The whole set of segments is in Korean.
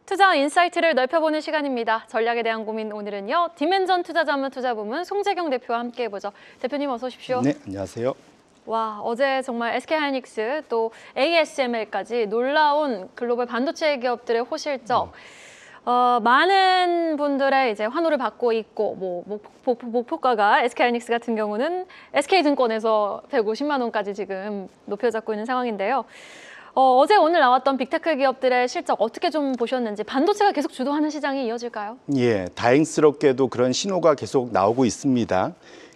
투자 인사이트를 넓혀보는 시간입니다. 전략에 대한 고민 오늘은요. 디멘전 투자자문 투자부문 송재경 대표와 함께 해보죠. 대표님 어서 오십시오. 네, 안녕하세요. 와, 어제 정말 SK하이닉스 또 ASML까지 놀라운 글로벌 반도체 기업들의 호실적 많은 분들의 이제 환호를 받고 있고 목표가가 SK하이닉스 같은 경우는 SK증권에서 150만 원까지 지금 높여 잡고 있는 상황인데요. 어제 오늘 나왔던 빅테크 기업들의 실적 어떻게 좀 보셨는지 반도체가 계속 주도하는 시장이 이어질까요? 예, 다행스럽게도 그런 신호가 계속 나오고 있습니다.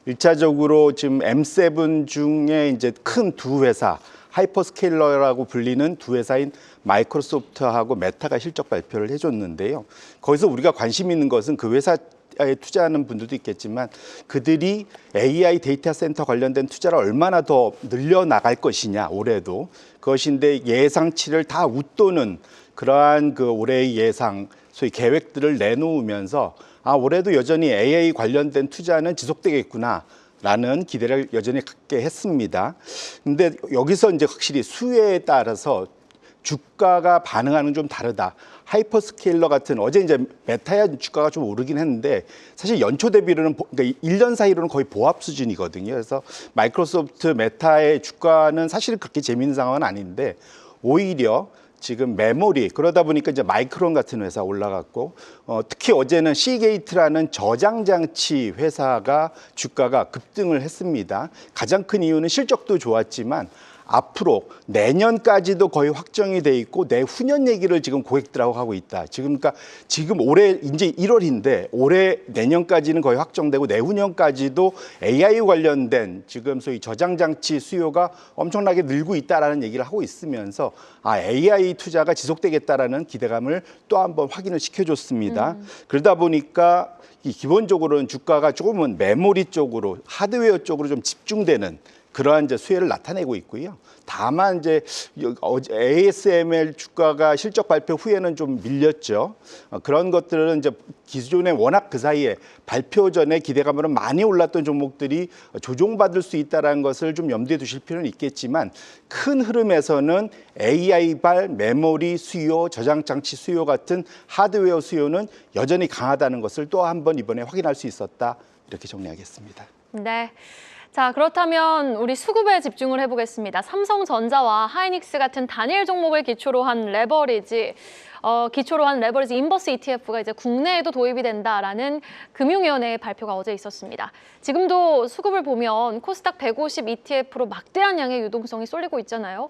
1차적으로 지금 M7 중에 이제 큰 두 회사, 하이퍼스케일러라고 불리는 두 회사인 마이크로소프트하고 메타가 실적 발표를 해줬는데요. 거기서 우리가 관심 있는 것은 그 회사에 투자하는 분들도 있겠지만 그들이 AI 데이터 센터 관련된 투자를 얼마나 더 늘려나갈 것이냐, 올해도. 그것인데 예상치를 다 웃도는 그러한 그 올해의 예상, 소위 계획들을 내놓으면서 올해도 여전히 AI 관련된 투자는 지속되겠구나. 라는 기대를 여전히 갖게 했습니다. 근데 여기서 이제 확실히 수요에 따라서 주가가 반응하는 좀 다르다. 하이퍼스케일러 같은 어제 이제 메타야 주가가 좀 오르긴 했는데 사실 연초 대비로는 그러니까 1년 사이로는 거의 보합 수준이거든요. 그래서 마이크로소프트 메타의 주가는 사실 그렇게 재미있는 상황은 아닌데 오히려 지금 메모리 그러다 보니까 이제 마이크론 같은 회사 올라갔고 특히 어제는 시게이트라는 저장 장치 회사가 주가가 급등을 했습니다. 가장 큰 이유는 실적도 좋았지만 앞으로 내년까지도 거의 확정이 돼 있고 내후년 얘기를 지금 고객들하고 하고 있다. 그러니까 지금 올해 이제 1월인데 올해 내년까지는 거의 확정되고 내후년까지도 AI 관련된 지금 소위 저장 장치 수요가 엄청나게 늘고 있다라는 얘기를 하고 있으면서 AI 투자가 지속되겠다라는 기대감을 또 한번 확인을 시켜줬습니다. 그러다 보니까 기본적으로는 주가가 조금은 메모리 쪽으로 하드웨어 쪽으로 좀 집중되는 그러한 이제 수혜를 나타내고 있고요. 다만 이제 ASML 주가가 실적 발표 후에는 좀 밀렸죠. 그런 것들은 이제 기존에 워낙 그 사이에 발표 전에 기대감으로 많이 올랐던 종목들이 조종받을 수 있다는 것을 좀 염두에 두실 필요는 있겠지만 큰 흐름에서는 AI발 메모리 수요, 저장 장치 수요 같은 하드웨어 수요는 여전히 강하다는 것을 또 한 번 이번에 확인할 수 있었다. 이렇게 정리하겠습니다. 네. 자, 그렇다면 우리 수급에 집중을 해보겠습니다. 삼성전자와 하이닉스 같은 단일 종목을 기초로 한 레버리지, 인버스 ETF가 이제 국내에도 도입이 된다라는 금융위원회의 발표가 어제 있었습니다. 지금도 수급을 보면 코스닥 150 ETF로 막대한 양의 유동성이 쏠리고 있잖아요.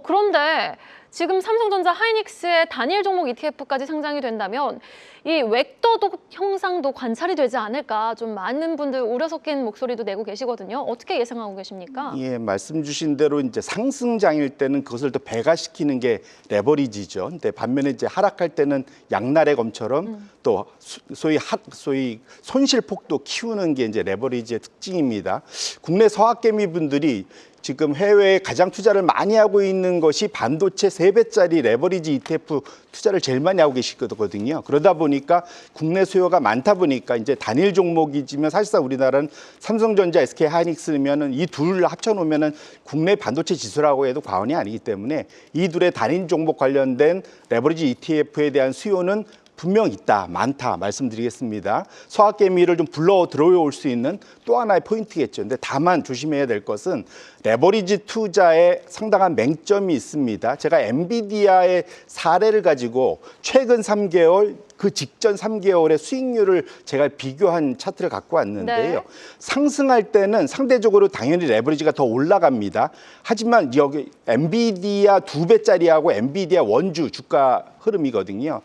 그런데 지금 삼성전자 하이닉스의 단일 종목 ETF까지 상장이 된다면 이 웩더 형상도 관찰이 되지 않을까 좀 많은 분들 우려 섞인 목소리도 내고 계시거든요. 어떻게 예상하고 계십니까? 예, 말씀 주신 대로 이제 상승장일 때는 그것을 또 배가시키는 게 레버리지죠. 근데 반면에 이제 하락할 때는 양날의 검처럼 또 소위 손실폭도 키우는 게 이제 레버리지의 특징입니다. 국내 서학개미 분들이 지금 해외에 가장 투자를 많이 하고 있는 것이 반도체 3배짜리 레버리지 ETF 투자를 제일 많이 하고 계시거든요. 그러다 보니까 국내 수요가 많다 보니까 이제 단일 종목이지만 사실상 우리나라는 삼성전자, SK하이닉스면은 이 둘 합쳐놓으면은 국내 반도체 지수라고 해도 과언이 아니기 때문에 이 둘의 단일 종목 관련된 레버리지 ETF에 대한 수요는 분명 있다, 많다 말씀드리겠습니다. 서학개미를 좀 불러 들어올 수 있는 또 하나의 포인트겠죠. 근데 다만 조심해야 될 것은 레버리지 투자에 상당한 맹점이 있습니다. 제가 엔비디아의 사례를 가지고 최근 3개월, 그 직전 3개월의 수익률을 제가 비교한 차트를 갖고 왔는데요. 네. 상승할 때는 상대적으로 당연히 레버리지가 더 올라갑니다. 하지만 여기 엔비디아 2배짜리하고 엔비디아 원주 주가 흐름이거든요.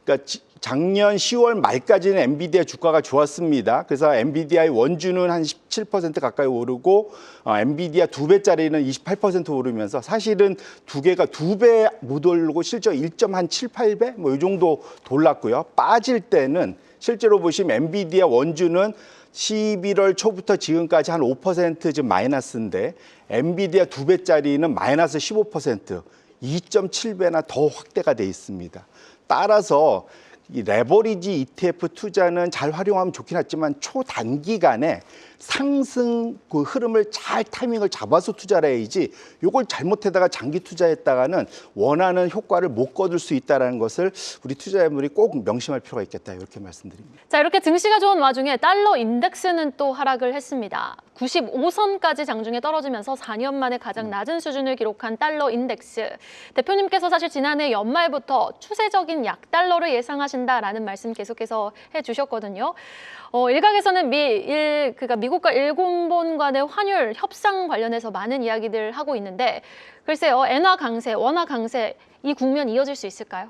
그러니까 작년 10월 말까지는 엔비디아 주가가 좋았습니다. 그래서 엔비디아의 원주는 한 17% 가까이 오르고 엔비디아 2배짜리는 28% 오르면서 사실은 두 개가 2배 못 오르고 실제 1.78배 뭐 이 정도 돌랐고요. 빠질 때는 실제로 보시면 엔비디아 원주는 11월 초부터 지금까지 한 5% 좀 마이너스인데 엔비디아 2배짜리는 마이너스 15%, 2.7배나 더 확대가 돼 있습니다. 따라서 이 레버리지 ETF 투자는 잘 활용하면 좋긴 하지만 초단기간에 상승 그 흐름을 잘 타이밍을 잡아서 투자를 해야지 이걸 잘못해다가 장기 투자했다가는 원하는 효과를 못 거둘 수 있다는 것을 우리 투자자분들이 꼭 명심할 필요가 있겠다 이렇게 말씀드립니다. 자, 이렇게 증시가 좋은 와중에 달러 인덱스는 또 하락을 했습니다. 95선까지 장중에 떨어지면서 4년 만에 가장 낮은 수준을 기록한 달러 인덱스. 대표님께서 사실 지난해 연말부터 추세적인 약달러를 예상하신다라는 말씀 계속해서 해주셨거든요. 일각에서는 그러니까 미국과 일본 간의 환율 협상 관련해서 많은 이야기들 하고 있는데 글쎄요, 엔화 강세, 원화 강세 이 국면 이어질 수 있을까요?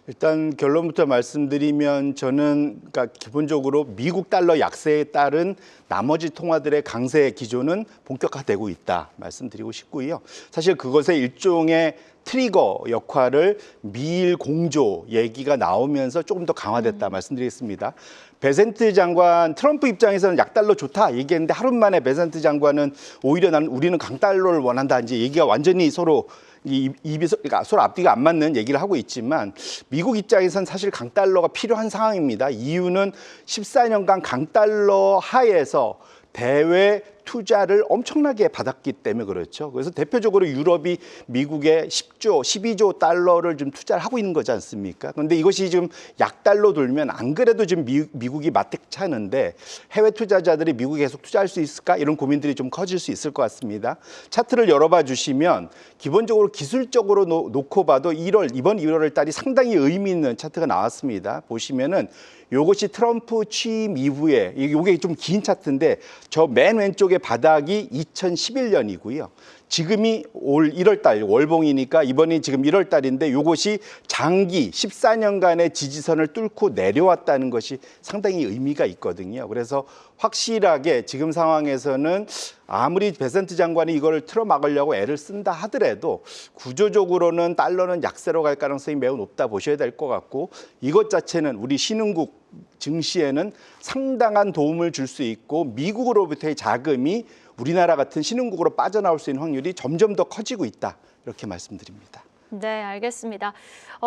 일단 결론부터 말씀드리면 저는 그러니까 기본적으로 미국 달러 약세에 따른 나머지 통화들의 강세 기조는 본격화되고 있다 말씀드리고 싶고요. 사실 그것의 일종의 트리거 역할을 미일 공조 얘기가 나오면서 조금 더 강화됐다 말씀드리겠습니다. 베센트 장관, 트럼프 입장에서는 약달러 좋다 얘기했는데 하루 만에 베센트 장관은 오히려 우리는 강달러를 원한다 이제 얘기가 완전히 서로 그러니까 서로 앞뒤가 안 맞는 얘기를 하고 있지만 미국 입장에선 사실 강달러가 필요한 상황입니다. 이유는 14년간 강달러 하에서 대외 투자를 엄청나게 받았기 때문에 그렇죠. 그래서 대표적으로 유럽이 미국에 10조, 12조 달러를 좀 투자를 하고 있는 거지 않습니까? 그런데 이것이 지금 약달러 돌면 안 그래도 지금 미국이 맞대차는데 해외 투자자들이 미국에 계속 투자할 수 있을까? 이런 고민들이 좀 커질 수 있을 것 같습니다. 차트를 열어봐 주시면 기본적으로 기술적으로 놓고 봐도 이번 1월 달이 상당히 의미 있는 차트가 나왔습니다. 보시면은 요것이 트럼프 취임 이후에 이게 좀 긴 차트인데 저 맨 왼쪽에 바닥이 2011년이고요. 지금이 올 1월 달 월봉이니까 이번이 지금 1월 달인데 요것이 장기 14년간의 지지선을 뚫고 내려왔다는 것이 상당히 의미가 있거든요. 그래서 확실하게 지금 상황에서는 아무리 베센트 장관이 이걸 틀어막으려고 애를 쓴다 하더라도 구조적으로는 달러는 약세로 갈 가능성이 매우 높다 보셔야 될 것 같고 이것 자체는 우리 신흥국 증시에는 상당한 도움을 줄 수 있고 미국으로부터의 자금이 우리나라 같은 신흥국으로 빠져나올 수 있는 확률이 점점 더 커지고 있다. 이렇게 말씀드립니다. 네, 알겠습니다.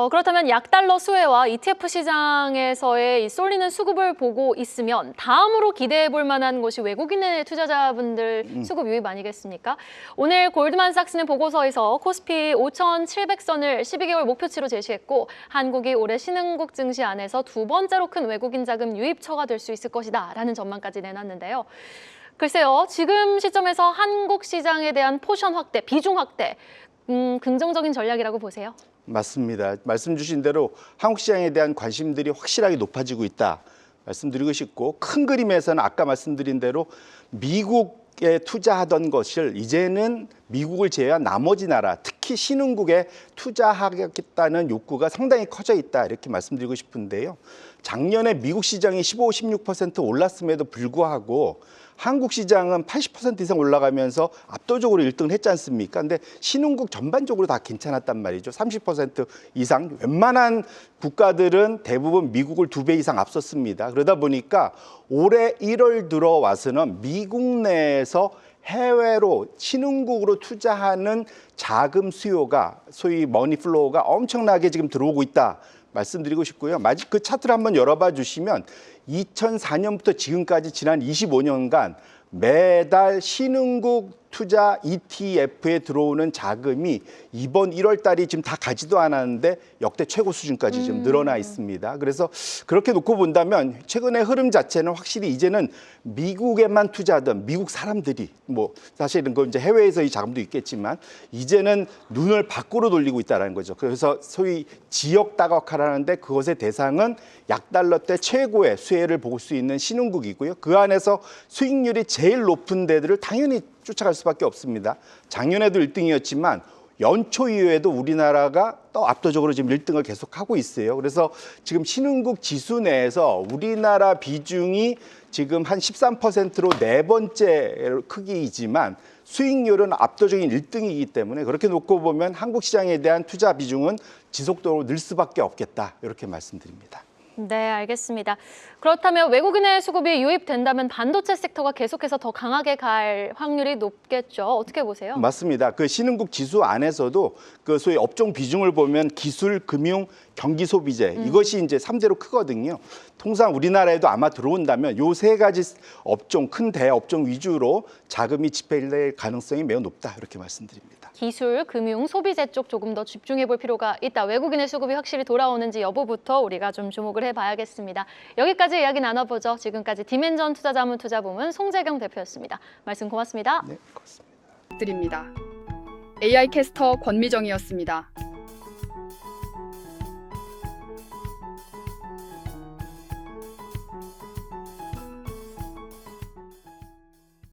그렇다면 약달러 수혜와 ETF 시장에서의 이 쏠리는 수급을 보고 있으면 다음으로 기대해 볼 만한 것이 외국인의 투자자분들 수급 유입 아니겠습니까? 오늘 골드만삭스는 보고서에서 코스피 5,700선을 12개월 목표치로 제시했고 한국이 올해 신흥국 증시 안에서 두 번째로 큰 외국인 자금 유입처가 될 수 있을 것이다 라는 전망까지 내놨는데요. 글쎄요, 지금 시점에서 한국 시장에 대한 포션 확대, 비중 확대, 긍정적인 전략이라고 보세요? 맞습니다. 말씀 주신 대로 한국 시장에 대한 관심들이 확실하게 높아지고 있다 말씀드리고 싶고 큰 그림에서는 아까 말씀드린 대로 미국에 투자하던 것을 이제는 미국을 제외한 나머지 나라 특히 신흥국에 투자하겠다는 욕구가 상당히 커져 있다 이렇게 말씀드리고 싶은데요. 작년에 미국 시장이 15, 16% 올랐음에도 불구하고 한국 시장은 80% 이상 올라가면서 압도적으로 1등을 했지 않습니까? 근데 신흥국 전반적으로 다 괜찮았단 말이죠. 30% 이상 웬만한 국가들은 대부분 미국을 2배 이상 앞섰습니다. 그러다 보니까 올해 1월 들어와서는 미국 내에서 해외로 신흥국으로 투자하는 자금 수요가 소위 머니플로우가 엄청나게 지금 들어오고 있다. 말씀드리고 싶고요. 그 차트를 한번 열어봐 주시면 2004년부터 지금까지 지난 25년간 매달 신흥국 투자 ETF에 들어오는 자금이 이번 1월 달이 지금 다 가지도 않았는데 역대 최고 수준까지 좀 늘어나 있습니다. 그래서 그렇게 놓고 본다면 최근의 흐름 자체는 확실히 이제는 미국에만 투자하던 미국 사람들이 뭐 사실은 그 이제 해외에서 이 자금도 있겠지만 이제는 눈을 밖으로 돌리고 있다는 거죠. 그래서 소위 지역 다각화라는데 그것의 대상은 약달러 때 최고의 수혜를 볼 수 있는 신흥국이고요. 그 안에서 수익률이 제일 높은 데들을 당연히 쫓아갈 수밖에 없습니다. 작년에도 1등이었지만 연초 이후에도 우리나라가 또 압도적으로 지금 1등을 계속하고 있어요. 그래서 지금 신흥국 지수 내에서 우리나라 비중이 지금 한 13%로 네 번째 크기이지만 수익률은 압도적인 1등이기 때문에 그렇게 놓고 보면 한국 시장에 대한 투자 비중은 지속적으로 늘 수밖에 없겠다. 이렇게 말씀드립니다. 네, 알겠습니다. 그렇다면 외국인의 수급이 유입된다면 반도체 섹터가 계속해서 더 강하게 갈 확률이 높겠죠. 어떻게 보세요? 맞습니다. 그 신흥국 지수 안에서도 그 소위 업종 비중을 보면 기술, 금융, 경기 소비재 이것이 이제 3대로 크거든요. 통상 우리나라에도 아마 들어온다면 요 세 가지 업종, 큰 대업종 위주로 자금이 집행될 가능성이 매우 높다 이렇게 말씀드립니다. 기술, 금융, 소비재 쪽 조금 더 집중해 볼 필요가 있다. 외국인의 수급이 확실히 돌아오는지 여부부터 우리가 좀 주목을 해봐야겠습니다. 여기까지 이야기 나눠보죠. 지금까지 디멘전 투자자문투자부문 송재경 대표였습니다. 말씀 고맙습니다. 네, 고맙습니다. 드립니다. AI 캐스터 권미정이었습니다.